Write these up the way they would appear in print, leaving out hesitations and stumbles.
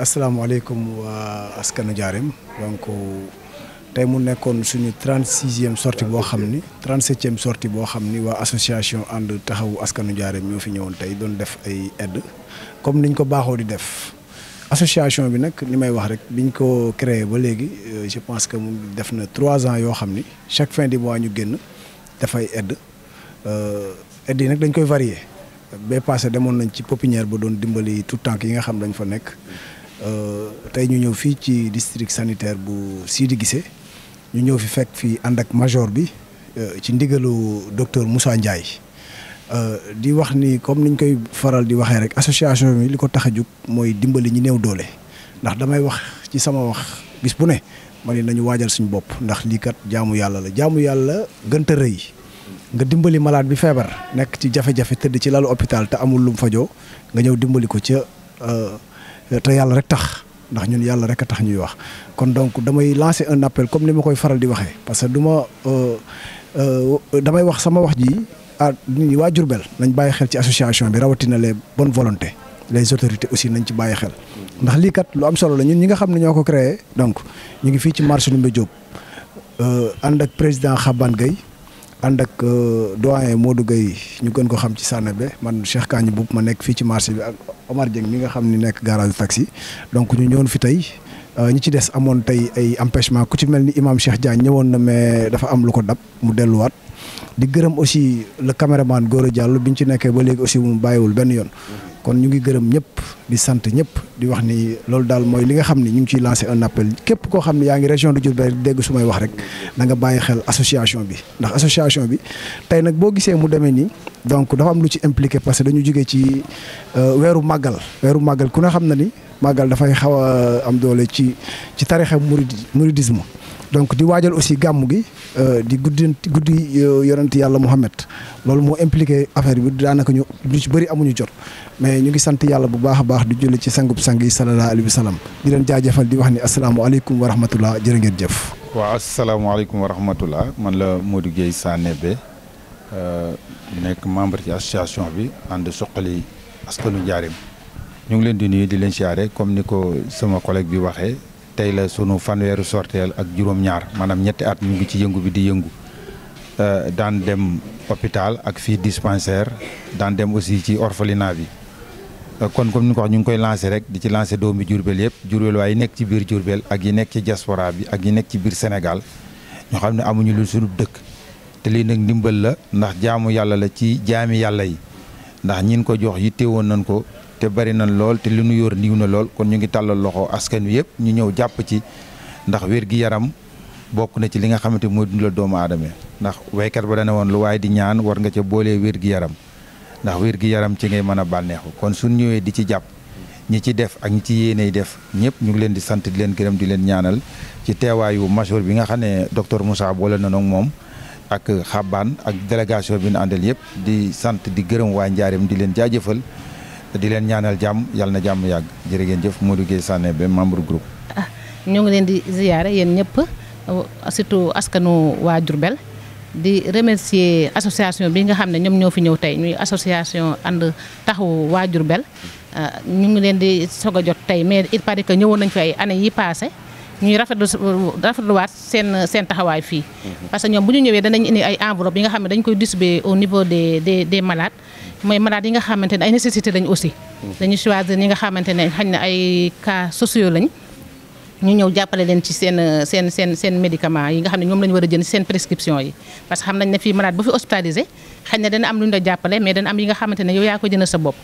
asalaamaaleykum waa askanu Njaareem donc tey mu nekkoon suñu 36e sortie boo xam ni 37e sortie boo xam ni waa association ànd taxawu askanu Njaareem ñoo fi ñëwoon tey doon def ay aide comme niñ ko baaxoo di def association bi nag li may wax rek biñ ko créé ba léegi je pense que mu def na 3 ans yoo xam ni chaque fin du mois ñu génn dafay aide yi nag dañ koy varier bee passé demoon nañ ci pépinière ba doon dimbali tout tànk yi nga xam dañ fa nekk tey ñu ñëw fii ci district sanitaire bu Sidi Guissé ñu ñëw fi fekk fii ànd ak major bi ci ndigalu docteur Moussa Ndiaye di wax ni comme niñ koy faral di waxee rek association bi li ko tax a jóg mooy dimbali ñi néew doole ndax damay wax ci sama wax bis bu ne ma ne nañu waajal suñu bopp ndax lii kat jaamu yàlla la jaamu yàlla gënta rëy nga dimbali malade bi feebar nekk ci jafe-jafe tëdd ci lalu hôpital te amul lu mu fajoo nga ñëw dimbali ko ca te yàlla rek tax ndax ñun yàlla rek a tax ñuy wax kon donc damay lancer un appel comme ni ma koy faral di waxee parce que du ma damay wax sama wax ji nit ñi waa Diourbel nañ bàyyi xel ci association bi rawatina les bonnes volontés les autorités aussi nañ ci bàyyi xel ndax lii kat lu am solo la ñun ñi nga xam ne ñoo ko créé donc ñu ngi fii ci marché Ndoumbé Diop ànd ak président Xaban Gueye ànd ak doyen Modou Gueye ñu gën ko xam ci Sanebe man Cheikh Kagne Boub ma nekk fii ci marché bi ak Omar Dieng mi nga xam ni nekk garage taxi donc ñu ñëwoon fi tey ñi ci des amoon tey ay empêchement ku ci mel ni imam Cheikh Diagne ñëwoon na mais dafa am lu ko dab mu delluwaat di gërëm aussi le caméraman Gora Diallo biñ ci nekkee ba léegi aussi mu bàyyiwul benn yoon kon ñu ngi gërëm ñëpp di sant ñëpp di wax ni loolu daal mooy li nga xam ni ñu ngi ciy lancer un appel képp koo xam ne yaa ngi région de Diourbel dégg su may wax rek na nga bàyyi xel association bi ndax association bi tey nag boo gisee mu demee nii donc dafa am lu ci impliqué parce que dañu jógee ci weeru màggal ku ne xam na ni màggal dafay xaw a am doole ci tarixa mouridisme donc di waajal aussi gàmmu gi di guddi yonent yàlla Muhammad loolu moo impliqué affaire bi daanaka ñu lu ci bëri amuñu jot mais ñu ngi sant yàlla bu baax a baax di julli ci sangub sang yi sallallahu alayhi wa sallam di leen jaajëfal di wax ni asalaamaaleykum wa rahmatullah jërë ngeen jëf. waaw asalaamaaleykum wa rahmatullah man la Modou Gueye Sanebe nekk membre ci association bi ànd suqali askanu Njaareem ñu ngi leen di nuyu di leen siyaare comme ni ko sama collègue bi waxee. tey la sunu fanweeru sorteel ak juróom-ñaar maanaam ñetti at ñu ngi ci yëngu bi di yëngu daan dem hôpital ak fii dispensaire daan dem aussi ci orphelinat bi kon comme ni ko wax ñu ngi koy lancé rek di ci lancé doomi Diourbel yëpp Diourbel waaye yi nekk ci biir Diourbel ak yi nekk ci diaspora bi ak yi nekk ci biir Sénégal ñoo xam ne amuñu lu sunu dëkk te lii nag ndimbal la ndax jaamu yàlla la ci jaami yàlla yi ndax ñin ko jox yitte woon nañ ko te bari na lool te li nu yor niw na lool kon ñu ngi tàllal loxo askan wi yëpp ñu ñëw jàpp ci ndax wér-gi-yaram bokk na ci li nga xamante mooy dundal doomu aadama ndax waykat ba dana woon lu waaye di ñaan war nga ca boolee wér-gi-yaram ndax wér-gi-yaram ci ngay mën a bànneexu kon suñ ñëwee di ci jàpp ñi ci def ak ñi ci yéeney def ñëpp ñu ngi leen di sant di leen gërëm di leen ñaanal ci teewaayu major bi nga xam ne docteur Moussa boole na nag moom ak xabaan ak délégation bi ñu àndal yëpp di sant di gërëm waa Njaareem di leen jaajëfal di leen ñaanal jàmm yàlla na jàmm yàgg jërë ngeen jëf Modou Gueye Sanebe membre groupe. ñoo ngi leen di ziyaare yéen ñëpp surtout askanu waa Diourbel di remercier association bi nga xam ne ñoom ñoo fi ñëw tey ñuy association ànd taxawu waa Diourbel ñu ngi leen di soog a jot tey mais il paraît que ñëwoon nañ fi ay années yi passé ñuy rafetluwaat seen taxawaay fii. parce que ñoom bu ñu ñëwee danañ indi ay enveloppe yi nga xam ne dañ koy distribuer au niveau des malades. mooy malade yi nga xamante ne ay nécessité lañ aussi dañu choisir ñi nga xamante ne xañ na ay cas sociaux lañ ñu ñëw jàppale leen ci seen médicament yi nga xam ne ñoom la ñu war a jënd ci seen prescription yi parce que xam nañ ne fii malade bu fi hospitalisé xañ na dana am lu ñu la jàppale mais dana am yi nga xamante ne yow yaa ko jënd sa bopp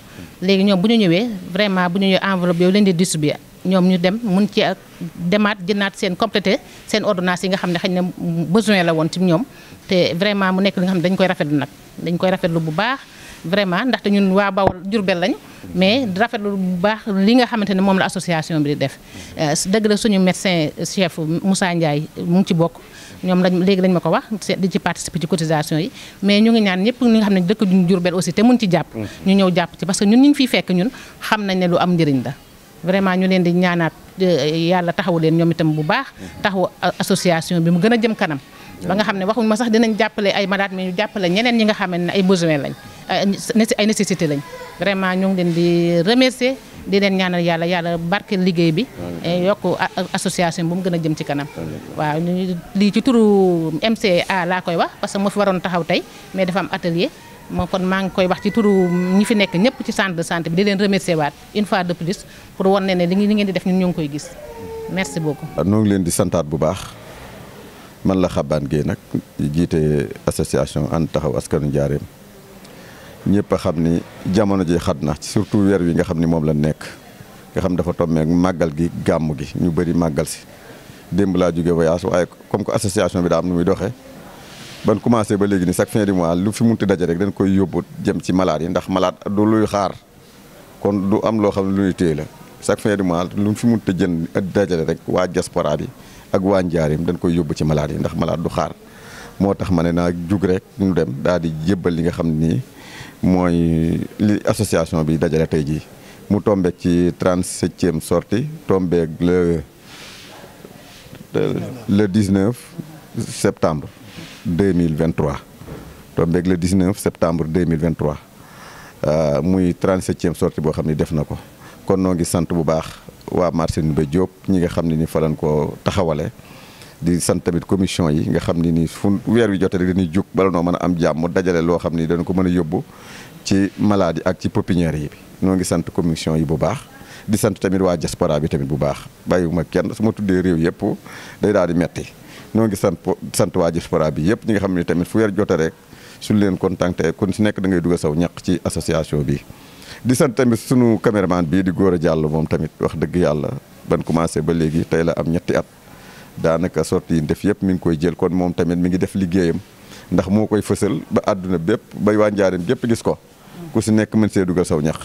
léegi ñoom bu ñu ñëwee vraiment bu ñu ñëwee enveloppe yow leen di distribuer ñoom ñu dem mun ci demaat jënaat seen complété seen ordonnance yi nga xam ne xañ na besoin la woon ci ñoom te vraiment mu nekk li nga xam ne dañ koy rafetlu nag dañ koy rafetlu bu baax vraiment ndaxte ñun waa Bawol Diourbel lañ mais rafetlu bu baax li nga xamante ne moom la association bi di def dëgg la suñu médecin chef Moussa Ndiaye mu ngi ci bokk ñoom léegi lañ ma ko wax di ci participer ci cotisation yi mais ñu ngi ñaan ñëpp ñi nga xam ne dëkk duñu Diourbel aussi te mun ci jàpp ñu ñëw jàpp ci parce que ñun ñu ngi fiy fekk ñun xam nañ ne lu am njëriñ la vraiment ñu leen di ñaanaat yàlla taxawu leen ñoom itam bu baax taxawu association bi mu gën a jëm kanam ba nga xam ne waxuñ ma sax dinañ jàppale ay malade mais ñu jàppale ñeneen ñi nga xam ne ay besoin lañ ay nécessité lañ vraiment ñu ngi leen di remercier di leen ñaanal yàlla barke liggéey bi yokk association bu mu gën a jëm ci kanam waaw lii ci turu MCA laa koy wax parce que moo fi waroon taxaw tey mais dafa am atelier moo kon maa ngi koy wax ci turu ñi fi nekk ñëpp ci centre de santé bi di leen remercier waat une fois de plus pour wan ne li ngeen di def ñun ñu ngi koy gis merci beaucoup. ñoo ngi leen di santaat bu baax man la Xabane Gueye nag jiite association ànd taxaw askanu Njaareem ñëpp a xam ni jamono ji xat na surtout weer wi nga xam ni moom la nekk nga xam dafa tombé màggal gi gàmm gi ñu bëri màggal si démb laa jóge voyage waaye comme que association bi daa am nu muy doxee ban commencé ba léegi ni chaque fin du mois lu fi munti daje rek dañ koy yóbbu jëm ci malade yi ndax malade du luy xaar kon du am loo xam ne luy téye la chaque fin du mois lu fi munti jën dajale rek waa diaspora bi ak waa Njaareem dañ koy yóbbu ci malade yi ndax malade du xaar moo tax ma ne naa jug rek ñu dem daal di jébbal li nga xam nii mooy li association bi dajale tey jii mu tombeek ci 37e sortie tombeek le 19 septembre 2023 tombeek le 19 septembre 2023 muy 37e sortie boo xam ni def na ko kon noo ngi sant bu baax waa marché Ndoumbé Diop ñi nga xam ne ni fa lañ ko taxawale di sant tamit commission yi nga xam ni fu weer wi jotee rek dañuy jóg bala noo mën a am jàmm dajale loo xam ni dañ ko mën a yóbbu ci malade yi ak ci pépinière yi bi noo ngi sant commission yi bu baax di sant tamit waa diaspora bi tamit bu baax bàyyiwuma kenn su ma tuddee réew yëpp day daal di metti noo ngi sant waa diaspora bi yëpp ñi nga xam ne tamit fu weer jotee rek suñu leen contacté kon si nekk da ngay dugal saw ñaq ci association bi di sant tamit sunu caméraman bii di Gora Diallo moom tamit wax dëgg yàlla ban commencé ba léegi tey la am ñetti at daanaka sorti yi def yëpp mi ngi koy jël kon moom tamit mi ngi def liggéeyam ndax moo koy fësal ba àdduna bépp ba waa Njaareem gépp gis ko ku si nekk mën see dugal saw ñax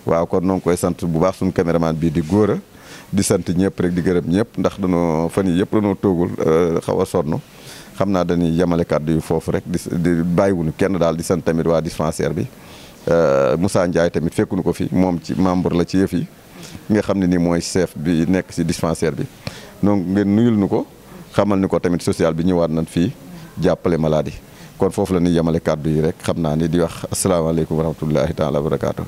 waaw kon noo ngi koy sant bu baax suñu caméraman bii di Gora di sant ñëpp rek di gërëm ñëpp ndax danoo fan yi yëpp danoo toogul xaw a sonn xam naa dañuy yamale kàddu yu foofu rek di bàyyiwuñu kenn daal di sant tamit waa dispensaire bi Moussa Ndiaye tamit fekkuñu ko fi moom ci membre la ci yëf yi nga xam ne ni mooy chef bi nekk si dispensaire bi donc ngeen nuyul nu ko xamal ni ko tamit social bi ñëwaat nañ fii jàppale maladie kon foofu la ñuy yemale kàddu yi rek xam naa ni di wax asalaamaaleykum wa rahmatullahi taala wa barakaatu.